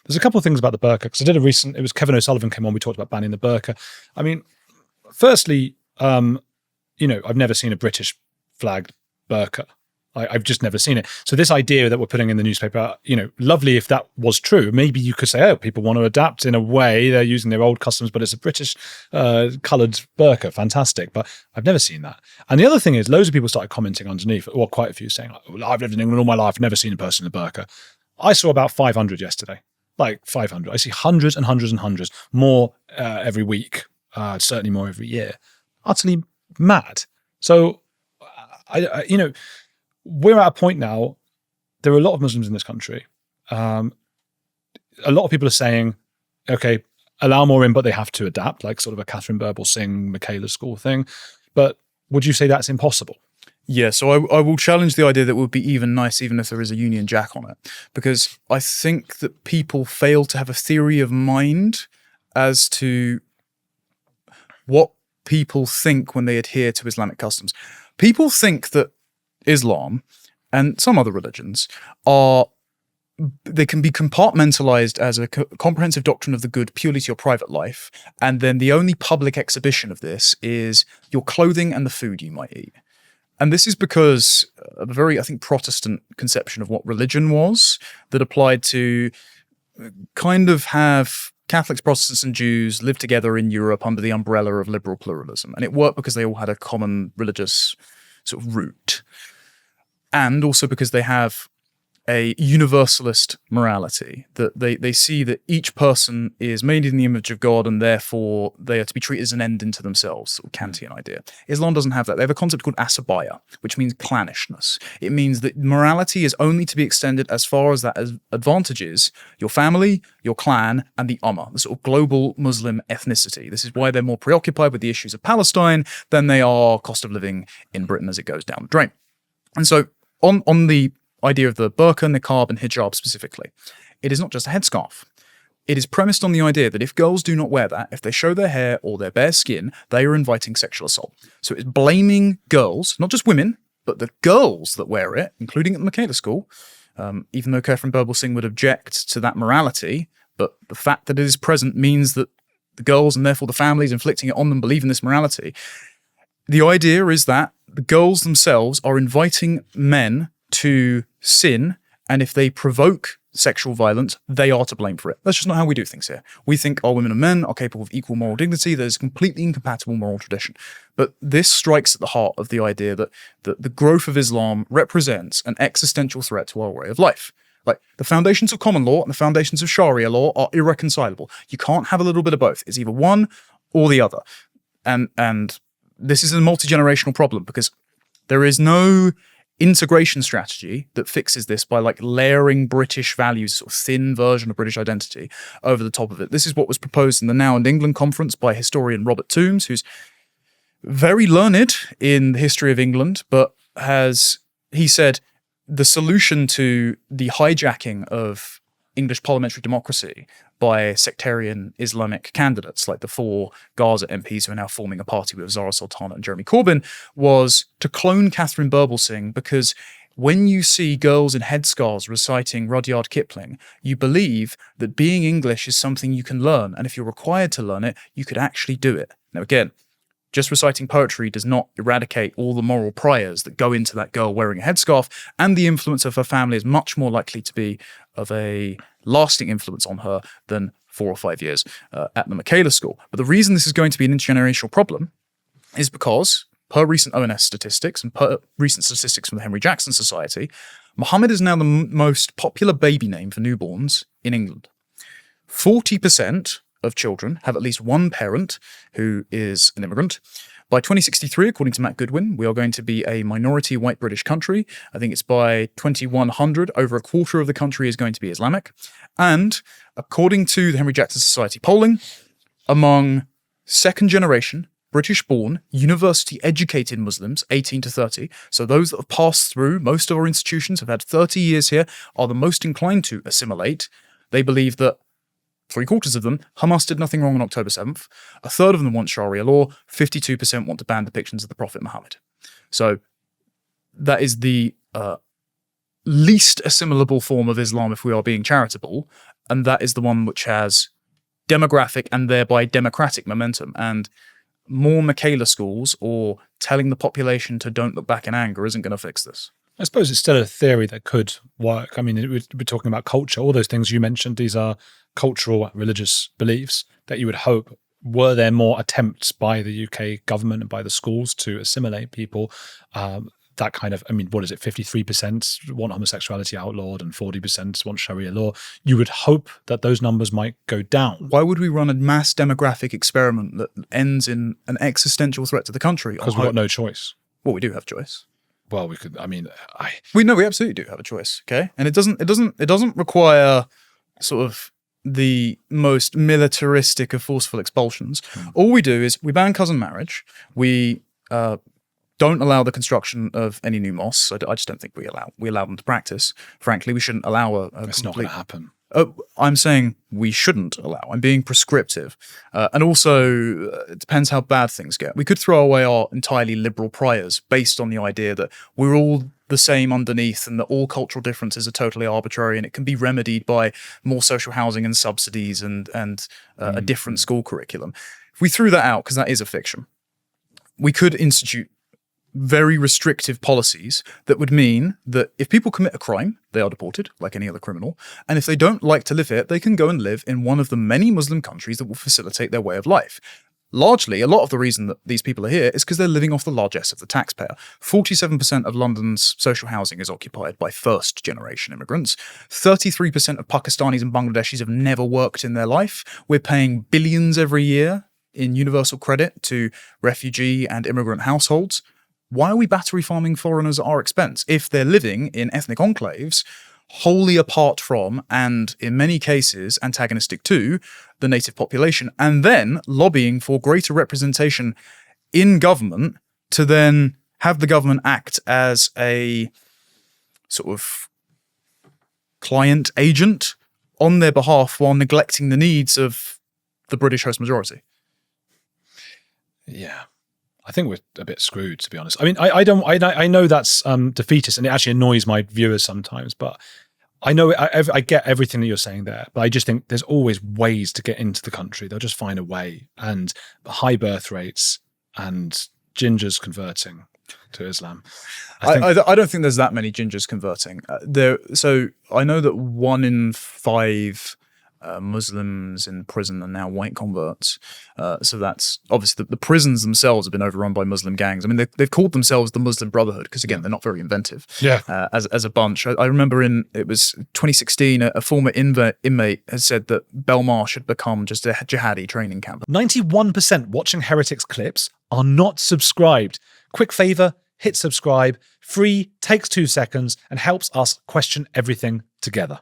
There's a couple of things about the burqa, because I did it was Kevin O'Sullivan came on, we talked about banning the burqa. I mean, firstly, I've never seen a British flagged burqa. I've just never seen it. So this idea that we're putting in the newspaper, lovely if that was true. Maybe you could say, oh, people want to adapt in a way. They're using their old customs, but it's a British coloured burqa. Fantastic. But I've never seen that. And the other thing is, loads of people started commenting underneath, or quite a few saying, I've lived in England all my life, never seen a person in a burqa. I saw about 500 yesterday, like 500. I see hundreds and hundreds and hundreds, more every week, certainly more every year. Utterly mad. So, we're at a point now, there are a lot of Muslims in this country. A lot of people are saying, okay, allow more in, but they have to adapt, like sort of a Catherine Birbal Singh, Michaela School thing. But would you say that's impossible? Yeah, so I will challenge the idea that it would be even nice even if there is a Union Jack on it. Because I think that people fail to have a theory of mind as to what people think when they adhere to Islamic customs. People think that Islam and some other religions they can be compartmentalized as a comprehensive doctrine of the good purely to your private life, and then the only public exhibition of this is your clothing and the food you might eat. And this is because of a very, I think, Protestant conception of what religion was that applied to kind of have Catholics, Protestants, and Jews live together in Europe under the umbrella of liberal pluralism. And it worked because they all had a common religious sort of root. And also because they have a universalist morality, that they see that each person is made in the image of God and therefore they are to be treated as an end into themselves, sort of Kantian idea. Islam doesn't have that. They have a concept called asabaya, which means clannishness. It means that morality is only to be extended as far as that advantages your family, your clan, and the ummah, the sort of global Muslim ethnicity. This is why they're more preoccupied with the issues of Palestine than they are cost of living in Britain as it goes down the drain. And so on the idea of the burqa, niqab, and hijab specifically, it is not just a headscarf. It is premised on the idea that if girls do not wear that, if they show their hair or their bare skin, they are inviting sexual assault. So it's blaming girls, not just women, but the girls that wear it, including at the Michaela School, even though Catherine Birbal Singh would object to that morality, but the fact that it is present means that the girls and therefore the families inflicting it on them believe in this morality. The idea is that the girls themselves are inviting men to sin, and if they provoke sexual violence, they are to blame for it. That's just not how we do things here. We think all women and men are capable of equal moral dignity. There's a completely incompatible moral tradition. But this strikes at the heart of the idea that the growth of Islam represents an existential threat to our way of life. Like, the foundations of common law and the foundations of Sharia law are irreconcilable. You can't have a little bit of both. It's either one or the other. And this is a multi-generational problem because there is no integration strategy that fixes this by like layering British values, sort of thin version of British identity over the top of it. This is what was proposed in the Now and England conference by historian Robert Toombs, who's very learned in the history of England, but he said the solution to the hijacking of English parliamentary democracy by sectarian Islamic candidates like the 4 Gaza MPs who are now forming a party with Zara Sultana and Jeremy Corbyn was to clone Catherine Birbal Singh, because when you see girls in headscarves reciting Rudyard Kipling, you believe that being English is something you can learn, and if you're required to learn it, you could actually do it. Now again, just reciting poetry does not eradicate all the moral priors that go into that girl wearing a headscarf, and the influence of her family is much more likely to be of a lasting influence on her than 4 or 5 years at the Michaela School. But the reason this is going to be an intergenerational problem is because, per recent ONS statistics and per recent statistics from the Henry Jackson Society, Muhammad is now the most popular baby name for newborns in England. 40% of children have at least one parent who is an immigrant. By 2063, according to Matt Goodwin, we are going to be a minority white British country. I think it's by 2100, over a quarter of the country is going to be Islamic. And according to the Henry Jackson Society polling, among second generation, British-born, university-educated Muslims, 18 to 30, so those that have passed through most of our institutions, have had 30 years here, are the most inclined to assimilate. They believe that 3/4 of them, Hamas did nothing wrong on October 7th. A third of them want Sharia law. 52% want to ban depictions of the Prophet Muhammad. So that is the least assimilable form of Islam if we are being charitable. and that is the one which has demographic and thereby democratic momentum. And more Michaela schools or telling the population to don't look back in anger isn't going to fix this. I suppose it's still a theory that could work. I mean, we're talking about culture. All those things you mentioned, these are cultural, religious beliefs that you would hope, were there more attempts by the UK government and by the schools to assimilate people, that kind of, I mean, what is it, 53% want homosexuality outlawed and 40% want Sharia law. You would hope that those numbers might go down. Why would we run a mass demographic experiment that ends in an existential threat to the country? Because we've got no choice. Well, we do have choice. Well, we could, I mean, we absolutely do have a choice. Okay. And it doesn't require sort of the most militaristic of forceful expulsions. All we do is we ban cousin marriage. We, don't allow the construction of any new mosques. I just don't think we allow them to practice. Frankly, we shouldn't allow it's not going to happen. I'm saying we shouldn't allow. I'm being prescriptive. And also, it depends how bad things get. We could throw away our entirely liberal priors based on the idea that we're all the same underneath and that all cultural differences are totally arbitrary and it can be remedied by more social housing and subsidies and a different school curriculum. If we threw that out, because that is a fiction, we could institute very restrictive policies that would mean that if people commit a crime, they are deported like any other criminal. And if they don't like to live here, they can go and live in one of the many Muslim countries that will facilitate their way of life. Largely, a lot of the reason that these people are here is because they're living off the largesse of the taxpayer. 47% of London's social housing is occupied by first-generation immigrants. 33% of Pakistanis and Bangladeshis have never worked in their life. We're paying billions every year in universal credit to refugee and immigrant households. Why are we battery farming foreigners at our expense if they're living in ethnic enclaves wholly apart from, and in many cases antagonistic to, the native population, and then lobbying for greater representation in government to then have the government act as a sort of client agent on their behalf while neglecting the needs of the British host majority? Yeah. I think we're a bit screwed, to be honest. I mean, I know that's defeatist, and it actually annoys my viewers sometimes. But I know I get everything that you're saying there. But I just think there's always ways to get into the country. They'll just find a way. And high birth rates and gingers converting to Islam. I don't think there's that many gingers converting. So I know that 1 in 5. Muslims in prison are now white converts. So that's obviously the prisons themselves have been overrun by Muslim gangs. I mean, they've called themselves the Muslim Brotherhood because, again, they're not very inventive. Yeah. As a bunch. I remember it was 2016, a former inmate has said that Belmar should become just a jihadi training camp. 91% watching Heretics clips are not subscribed. Quick favor, hit subscribe. Free, takes 2 seconds, and helps us question everything together.